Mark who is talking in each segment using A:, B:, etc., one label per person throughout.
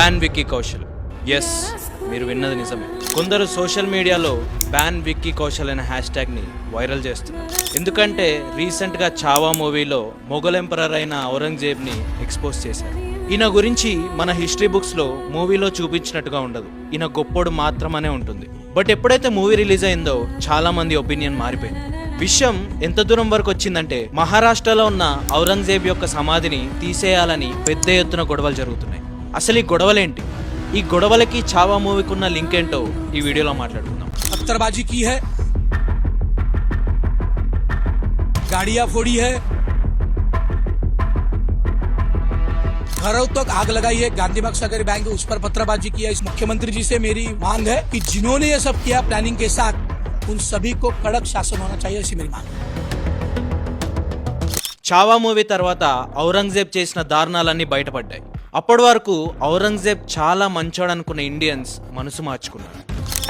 A: Ban Vicky Kaushal. Yes, మీరు విన్నది నిజమే. కొందరు సోషల్ మీడియాలో బ్యాన్ విక్కీ కౌశల్ అనే హ్యాష్ ట్యాగ్ని వైరల్ చేస్తున్నారు. ఎందుకంటే రీసెంట్గా చావా మూవీలో మొఘల్ ఎంపరర్ అయిన ఔరంగజేబ్ని ఎక్స్పోజ్ చేశారు. ఈయన గురించి మన హిస్టరీ బుక్స్లో మూవీలో చూపించినట్టుగా ఉండదు. ఈయన గొప్పోడు మాత్రమనే ఉంటుంది. బట్ ఎప్పుడైతే మూవీ రిలీజ్ అయిందో చాలా మంది ఒపీనియన్ మారిపోయింది. విషయం ఎంత దూరం వరకు వచ్చిందంటే మహారాష్ట్రలో ఉన్న ఔరంగజేబ్ యొక్క సమాధిని తీసేయాలని పెద్ద ఎత్తున గొడవలు జరుగుతున్నాయి. అసలు ఈ గొడవలేంటి, ఈ గొడవలకి చావా మూవీకి ఉన్న లింక్ ఏంటో ఈ వీడియోలో మాట్లాడుకుందాం.
B: अख्तरबाजी की है, गाड़ियां फोड़ी है, घरों तक आग लगाई है, गांधी बाग सहकारी बैंक उस पर पत्थरबाजी किया। इस मुख्यमंत्री जी से मेरी मांग है कि जिन्होंने ये सब किया प्लानिंग के साथ, उन सभी को कड़क शासन होना चाहिए, ऐसी मेरी मांग है.
A: చావా మూవీ తర్వాత ఔరంగజేబ్ చేసిన దారుణాలన్నీ బయటపడ్డాయి. అప్పటి వరకు ఔరంగజేబ్ చాలా మంచోడు అనుకున్న ఇండియన్స్ మనసు మార్చుకున్నారు.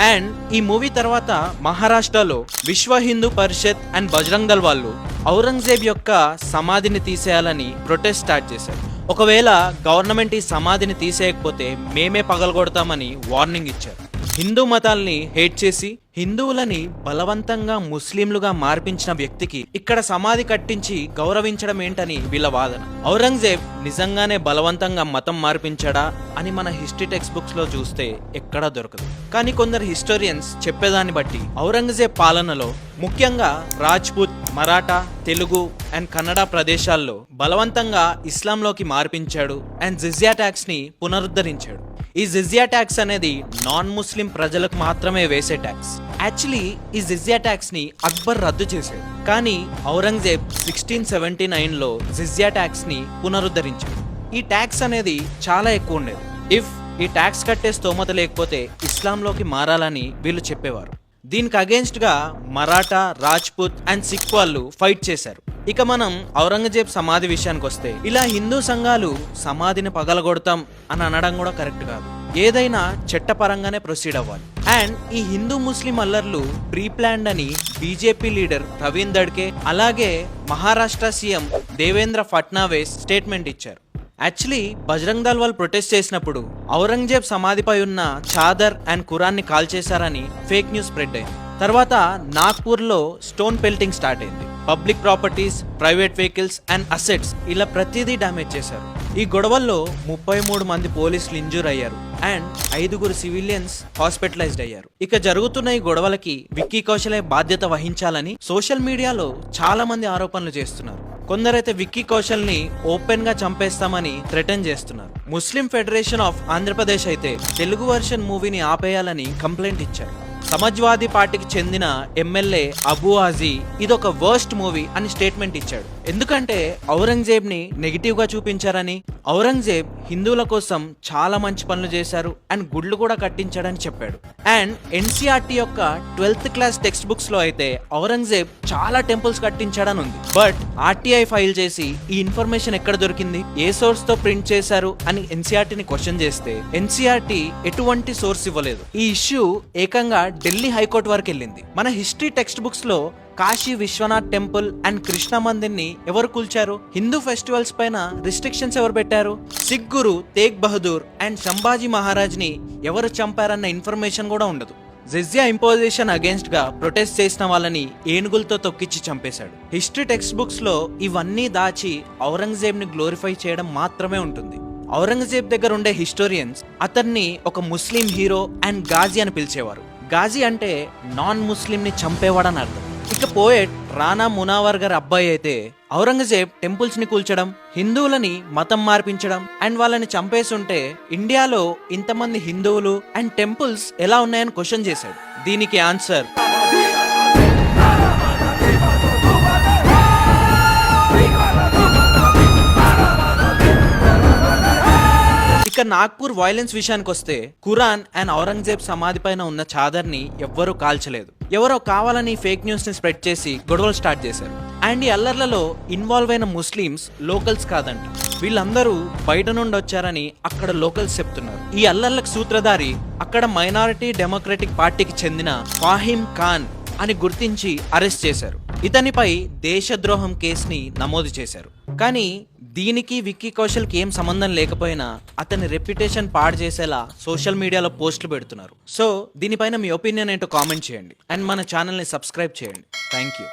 A: అండ్ ఈ మూవీ తర్వాత మహారాష్ట్రలో విశ్వ హిందూ పరిషత్ అండ్ బజరంగ్ దళ్ వాళ్ళు ఔరంగజేబ్ యొక్క సమాధిని తీసేయాలని ప్రొటెస్ట్ స్టార్ట్ చేశారు. ఒకవేళ గవర్నమెంట్ ఈ సమాధిని తీసేయకపోతే మేమే పగలగొడతామని వార్నింగ్ ఇచ్చారు. హిందూ మతాల్ని హేట్ చేసి హిందువులని బలవంతంగా ముస్లింలుగా మార్పించిన వ్యక్తికి ఇక్కడ సమాధి కట్టించి గౌరవించడం ఏంటని వీళ్ళ వాదన. ఔరంగజేబ్ నిజంగానే బలవంతంగా మతం మార్పించాడా అని మన హిస్టరీ టెక్స్ట్ బుక్స్ లో చూస్తే ఎక్కడా దొరకదు. కానీ కొందరు హిస్టోరియన్స్ చెప్పేదాన్ని బట్టి ఔరంగజేబ్ పాలనలో ముఖ్యంగా రాజ్పుత్, మరాఠా, తెలుగు అండ్ కన్నడ ప్రదేశాల్లో బలవంతంగా ఇస్లాంలోకి మార్పించాడు అండ్ జిజియా ట్యాక్స్ ని పునరుద్ధరించాడు. ఈ జిజియా ట్యాక్స్ అనేది నాన్ ముస్లిం ప్రజలకు మాత్రమే వేసే ట్యాక్స్. యాక్చువల్లీ ఈ జిజియా ట్యాక్స్ ని అక్బర్ రద్దు చేశాడు, కానీ ఔరంగజేబ్ 1679లో జిజియా ట్యాక్స్ ని పునరుద్ధరించాడు. ఈ ట్యాక్స్ అనేది చాలా ఎక్కువ ఉండేది. ఇఫ్ ఈ ట్యాక్స్ కట్టే స్తోమత లేకపోతే ఇస్లాంలోకి మారాలని వీళ్ళు చెప్పేవారు. దీనికి అగేన్స్ట్ గా మరాఠా, రాజ్పుత్ అండ్ సిక్ వాళ్ళు ఫైట్ చేశారు. ఇక మనం ఔరంగజేబ్ సమాధి విషయానికి వస్తే ఇలా హిందూ సంఘాలు సమాధిని పగలగొడతాం అని అనడం కూడా కరెక్ట్ కాదు. ఏదైనా చట్టపరంగానే ప్రొసీడ్ అవ్వాలి. అండ్ ఈ హిందూ ముస్లిం అల్లర్లు ప్రీ ప్లాన్డ్ అని బీజేపీ లీడర్ ప్రవీణ్ దడ్కే అలాగే మహారాష్ట్ర సీఎం దేవేంద్ర ఫడ్నవీస్ స్టేట్మెంట్ ఇచ్చారు. యాక్చువల్లీ బజరంగ్ దళ్ వాళ్ళు ప్రొటెస్ట్ చేసినప్పుడు ఔరంగజేబ్ సమాధిపై ఉన్న చాదర్ అండ్ ఖురాన్ ని కాల్ చేశారని ఫేక్ న్యూస్ స్ప్రెడ్ అయింది. తర్వాత నాగ్పూర్లో స్టోన్ పెల్టింగ్ స్టార్ట్ అయింది. Public properties, private vehicles and assets ఇలా ప్రతిదీ డ్యామేజ్ చేశారు. ఈ గొడవల్లో 33 మంది పోలీసులు ఇంజూర్ అయ్యారు అండ్ 5 సివిలియన్స్ హాస్పిటలైజ్డ్ అయ్యారు. ఇక జరుగుతున్న ఈ గొడవలకి విక్కీ కౌశలే బాధ్యత వహించాలని సోషల్ మీడియాలో చాలా మంది ఆరోపణలు చేస్తున్నారు. కొందరైతే విక్కీ కౌశల్ ని ఓపెన్ గా చంపేస్తామని థ్రెటన్ చేస్తున్నారు. ముస్లిం ఫెడరేషన్ ఆఫ్ ఆంధ్రప్రదేశ్ అయితే తెలుగు వర్షన్ మూవీని ఆపేయాలని కంప్లైంట్ ఇచ్చారు. సమాజ్వాదీ పార్టీకి చెందిన ఎమ్మెల్యే అబూ ఆజీ ఇదొక వర్స్ట్ మూవీ అని స్టేట్మెంట్ ఇచ్చాడు. ఎందుకంటే ఔరంగజేబ్ ని నెగిటివ్ గా చూపించారని, ఔరంగజేబ్ హిందువుల కోసం చాలా మంచి పనులు చేశారు అండ్ గుళ్ళు కూడా కట్టించాడని చెప్పాడు. అండ్ ఎన్సీఆర్టీ యొక్క 12th క్లాస్ టెక్స్ట్ బుక్స్ లో అయితే ఔరంగజేబ్ చాలా టెంపుల్స్ కట్టించాడని ఉంది. బట్ ఆర్టీఐ ఫైల్ చేసి ఈ ఇన్ఫర్మేషన్ ఎక్కడ దొరికింది, ఏ సోర్స్ తో ప్రింట్ చేశారు అని ఎన్సీఆర్టీని క్వశ్చన్ చేస్తే ఎన్సీఆర్టీ ఎటువంటి సోర్స్ ఇవ్వలేదు. ఈ ఇష్యూ ఏకంగా ఢిల్లీ హైకోర్టు వరకు వెళ్ళింది. మన హిస్టరీ టెక్స్ట్ బుక్స్ లో కాశీ విశ్వనాథ్ టెంపుల్ అండ్ కృష్ణ మందిర్ ని ఎవరు కూల్చారు, హిందూ ఫెస్టివల్స్ పైన రిస్ట్రిక్షన్స్ ఎవరు పెట్టారు, సిక్ గురు తేగ్ బహదూర్ అండ్ సంభాజీ మహారాజ్ ని ఎవరు చంపారన్న ఇన్ఫర్మేషన్ కూడా ఉండదు. జిజియా ఇంపోజిషన్ అగేన్స్ట్ గా ప్రొటెస్ట్ చేసిన వాళ్ళని ఏనుగులతో తొక్కిచ్చి చంపేశాడు. హిస్టరీ టెక్స్ట్ బుక్స్ లో ఇవన్నీ దాచి ఔరంగజేబ్ ని గ్లోరిఫై చేయడం మాత్రమే ఉంటుంది. ఔరంగజేబ్ దగ్గర ఉండే హిస్టోరియన్స్ అతన్ని ఒక ముస్లిం హీరో అండ్ గాజీ అని పిలిచేవారు. గాజీ అంటే నాన్ ముస్లిం ని చంపేవాడని అర్థం. ఇక పోయెట్ రాణా మునావర్ గారి అబ్బాయి అయితే ఔరంగజేబ్ టెంపుల్స్ ని కూల్చడం, హిందువులని మతం మార్పించడం అండ్ వాళ్ళని చంపేస్తుంటే ఇండియాలో ఇంతమంది హిందువులు అండ్ టెంపుల్స్ ఎలా ఉన్నాయని క్వశ్చన్ చేశాడు. దీనికి ఆన్సర్ ఇక నాగ్పూర్ వైలెన్స్ విషయానికి వస్తే ఖురాన్ అండ్ ఔరంగజేబ్ సమాధి పైన ఉన్న చాదర్ ని ఎవ్వరూ కాల్చలేదు. ఎవరో కావాలని ఫేక్ న్యూస్ ని స్ప్రెడ్ చేసి గొడవలు స్టార్ట్ చేశారు. అండ్ ఈ అల్లర్లలో ఇన్వాల్వ్ అయిన ముస్లిమ్స్ లోకల్స్ కాదంట, వీళ్ళందరూ బయట నుండి వచ్చారని అక్కడ లోకల్స్ చెప్తున్నారు. ఈ అల్లర్లకు సూత్రధారి అక్కడ మైనారిటీ డెమోక్రటిక్ పార్టీకి చెందిన ఫాహిం ఖాన్ అని గుర్తించి అరెస్ట్ చేశారు. ఇతనిపై దేశద్రోహం కేసుని నమోదు చేశారు. కానీ దీనికి విక్కీ కౌశల్కి ఏం సంబంధం లేకపోయినా అతని రెప్యుటేషన్ పాడు చేసేలా సోషల్ మీడియాలో పోస్టులు పెడుతున్నారు. సో దీనిపైన మీ ఒపీనియన్ ఏంటో కామెంట్ చేయండి అండ్ మన ఛానల్ని సబ్స్క్రైబ్ చేయండి. Thank you.